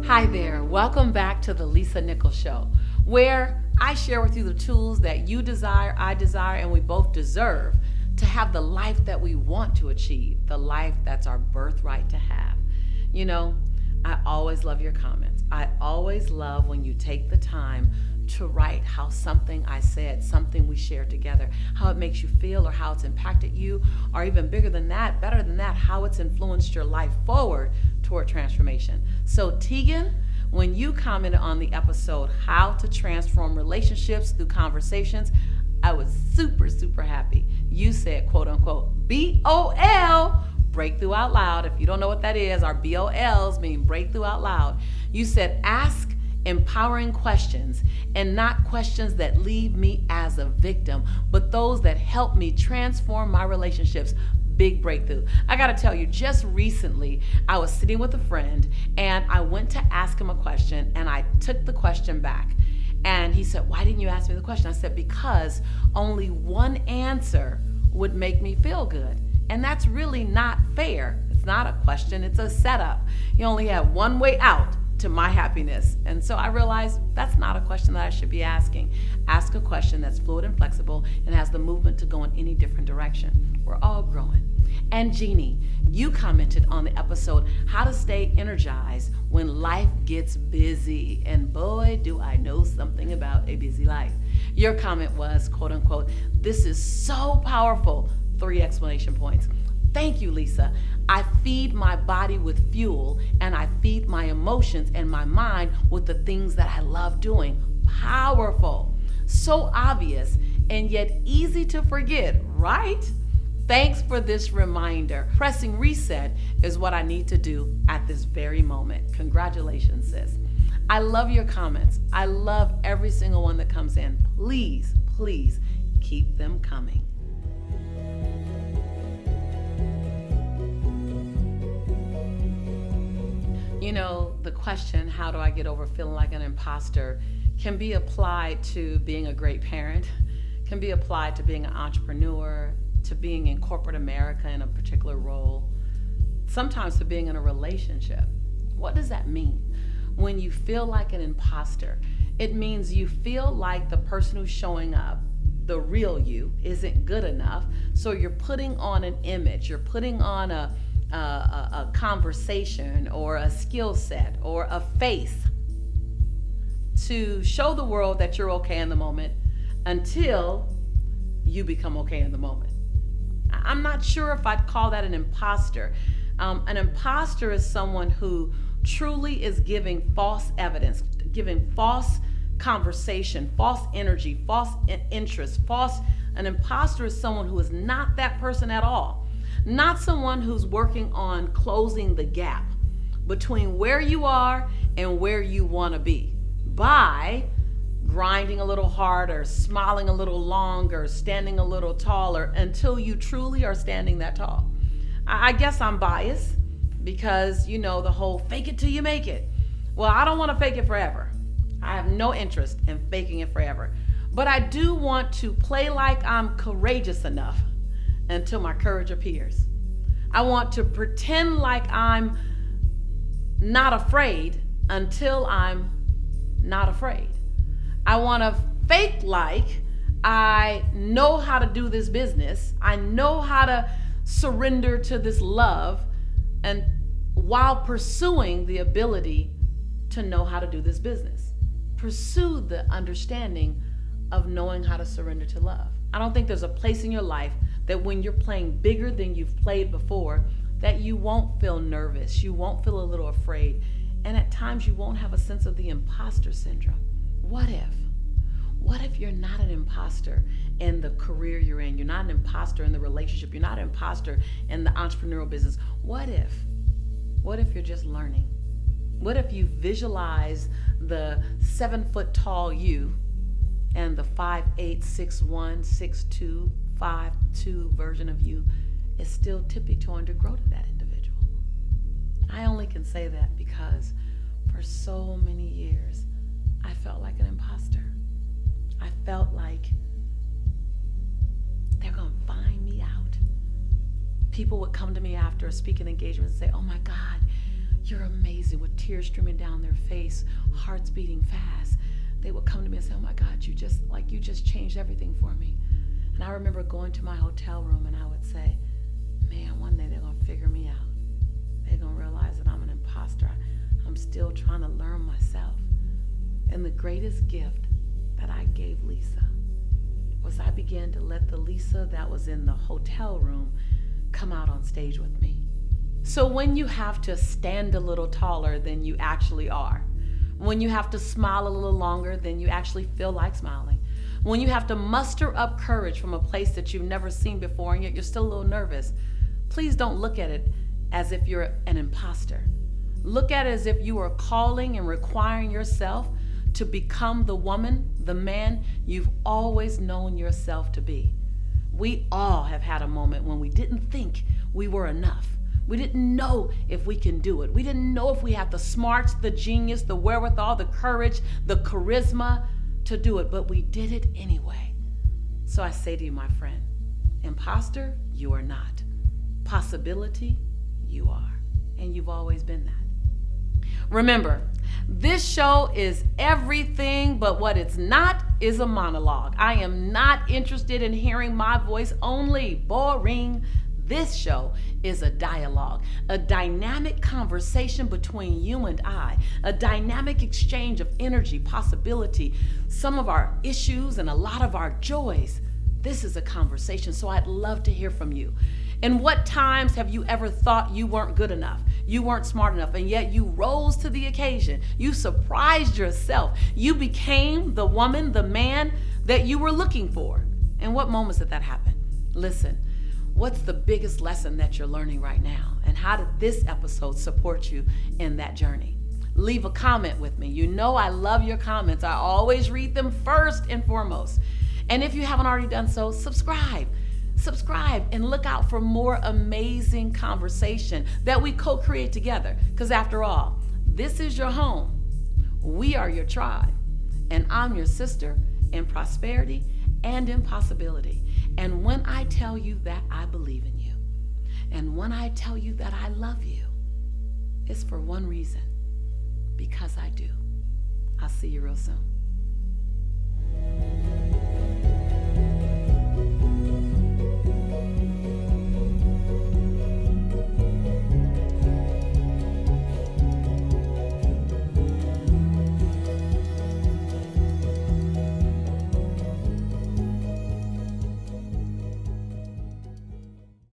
Hi there, welcome back to the Lisa Nichols Show, where I share with you the tools that you desire, I desire, and we both deserve to have the life that we want to achieve, the life that's our birthright to have. You know, I always love your comments. I always love when you take the time to write how something I said, something we shared together, how it makes you feel or how it's impacted you, or even bigger than that, better than that, how it's influenced your life forward toward transformation. So Tegan, when you commented on the episode, How to Transform Relationships Through Conversations, I was super happy. You said, quote unquote, BOL, breakthrough out loud. If you don't know what that is, our BOLs mean breakthrough out loud. You said, ask empowering questions and not questions that leave me as a victim, but those that help me transform my relationships. Big breakthrough. I gotta tell you, just recently, I was sitting with a friend and I went to ask him a question and I took the question back. And he said, why didn't you ask me the question? I said, because only one answer would make me feel good. And that's really not fair. It's not a question, it's a setup. You only have one way out to my happiness. And so I realized that's not a question that I should be asking. Ask a question that's fluid and flexible and has the movement to go in any different direction. We're all growing. And Jeannie, you commented on the episode, How to Stay Energized When Life Gets Busy. And boy, do I know something about a busy life. Your comment was, quote unquote, this is so powerful. 3 exclamation points. Thank you, Lisa. I feed my body with fuel and I feed my emotions and my mind with the things that I love doing. Powerful. So obvious and yet easy to forget, right? Thanks for this reminder. Pressing reset is what I need to do at this very moment. Congratulations, sis. I love your comments. I love every single one that comes in. Please keep them coming. You know, the question, how do I get over feeling like an imposter, can be applied to being a great parent, can be applied to being an entrepreneur, to being in corporate America in a particular role, sometimes to being in a relationship. What does that mean? When you feel like an imposter, it means you feel like the person who's showing up, the real you, isn't good enough. So you're putting on an image, you're putting on a conversation or a skill set or a face to show the world that you're okay in the moment until you become okay in the moment. I'm not sure if I'd call that an imposter. An imposter is someone who truly is giving false evidence, giving false conversation, false energy, false interest, an imposter is someone who is not that person at all. Not someone who's working on closing the gap between where you are and where you want to be by grinding a little harder, smiling a little longer, standing a little taller until you truly are standing that tall. I guess I'm biased because, you know, the whole fake it till you make it. Well, I don't want to fake it forever. I have no interest in faking it forever. But I do want to play like I'm courageous enough until my courage appears. I want to pretend like I'm not afraid until I'm not afraid. I want to fake like I know how to do this business. I know how to surrender to this love, and while pursuing the ability to know how to do this business. Pursue the understanding of knowing how to surrender to love. I don't think there's a place in your life that when you're playing bigger than you've played before, that you won't feel nervous, you won't feel a little afraid, and at times you won't have a sense of the imposter syndrome. What if you're not an imposter in the career you're in? You're not an imposter in the relationship. You're not an imposter in the entrepreneurial business. What if you're just learning? What if you visualize the 7-foot tall you and the 5'8", 6'1", 6'2", 5'2" version of you is still tippy-toeing to grow to that individual? I only can say that because for so many years, I felt like an imposter. I felt like they're gonna find me out. People would come to me after a speaking engagement and say, "Oh my God, you're amazing," with tears streaming down their face, hearts beating fast. They would come to me and say, "Oh my God, you just changed everything for me." And I remember going to my hotel room and I would say, "Man, one day they're going to figure me out. They're going to realize that I'm an imposter. I'm still trying to learn myself." And the greatest gift that I gave Lisa was I began to let the Lisa that was in the hotel room come out on stage with me. So when you have to stand a little taller than you actually are, when you have to smile a little longer than you actually feel like smiling, when you have to muster up courage from a place that you've never seen before and yet you're still a little nervous, please don't look at it as if you're an imposter. Look at it as if you are calling and requiring yourself to become the woman, the man you've always known yourself to be. We all have had a moment when we didn't think we were enough. We didn't know if we can do it. We didn't know if we had the smarts, the genius, the wherewithal, the courage, the charisma to do it, but we did it anyway. So I say to you, my friend, imposter, you are not. Possibility, you are. And you've always been that. Remember, this show is everything, but what it's not is a monologue. I am not interested in hearing my voice only. Boring. This show is a dialogue, a dynamic conversation between you and I, a dynamic exchange of energy, possibility, some of our issues and a lot of our joys. This is a conversation, so I'd love to hear from you. And what times have you ever thought you weren't good enough? You weren't smart enough, and yet you rose to the occasion. You surprised yourself. You became the woman, the man that you were looking for. And what moments did that happen? Listen, what's the biggest lesson that you're learning right now? And how did this episode support you in that journey? Leave a comment with me. You know I love your comments. I always read them first and foremost. And if you haven't already done so, subscribe and look out for more amazing conversation that we co-create together. Because after all, this is your home. We are your tribe. And I'm your sister in prosperity and in possibility. And when I tell you that I believe in you, and when I tell you that I love you, it's for one reason, because I do. I'll see you real soon.